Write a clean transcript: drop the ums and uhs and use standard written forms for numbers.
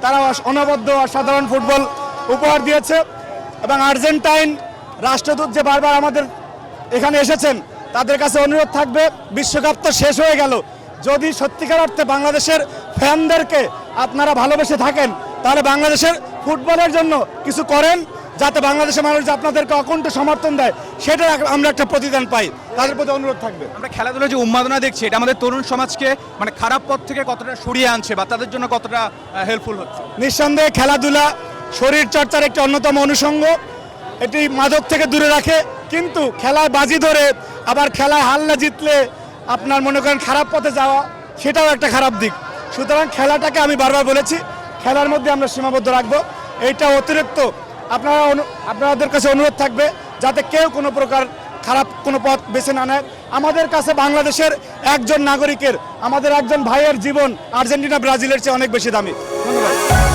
তারা অনবদ্য অসাধারণ ফুটবল উপহার দিয়েছে এবং আর্জেন্টাইন রাষ্ট্রদূত যে বারবার আমাদের এখানে এসেছেন তাদের কাছে অনুরোধ থাকবে, বিশ্বকাপ তো শেষ হয়ে গেল, যদি সত্যিকার অর্থে বাংলাদেশের ফ্যানদেরকে আপনারা ভালোবেসে থাকেন তাহলে বাংলাদেশের ফুটবলের জন্য কিছু করেন, যাতে বাংলাদেশের মানুষ আপনাদেরকে অকুণ্ঠ সমর্থন দেয়, সেটা আমরা একটা প্রতিদান পাই। তাদের প্রতি অনুরোধ থাকবে। আমরা খেলাধুলার যে উন্মাদনা দেখছি, এটা আমাদের তরুণ সমাজকে মানে খারাপ পথ থেকে কতটা সরিয়ে আনছে বা তাদের জন্য কতটা হেল্পফুল হচ্ছে? নিঃসন্দেহে খেলাধুলা শরীর চর্চার একটি অন্যতম অনুষঙ্গ, এটি মাদক থেকে দূরে রাখে, কিন্তু খেলায় বাজি ধরে আবার খেলায় হারলে জিতলে আপনার মনে করেন খারাপ পথে যাওয়া, সেটাও একটা খারাপ দিক। সুতরাং খেলাটাকে আমি বারবার বলেছি খেলার মধ্যে আমরা সীমাবদ্ধ রাখবো, এইটা অতিরিক্ত আপনাদের কাছে অনুরোধ থাকবে যাতে কেউ কোনো প্রকার খারাপ কোনো পথ বেছে না নেয়। আমাদের কাছে বাংলাদেশের একজন নাগরিকের, আমাদের একজন ভাইয়ের জীবন আর্জেন্টিনা ব্রাজিলের চেয়ে অনেক বেশি দামি। ধন্যবাদ।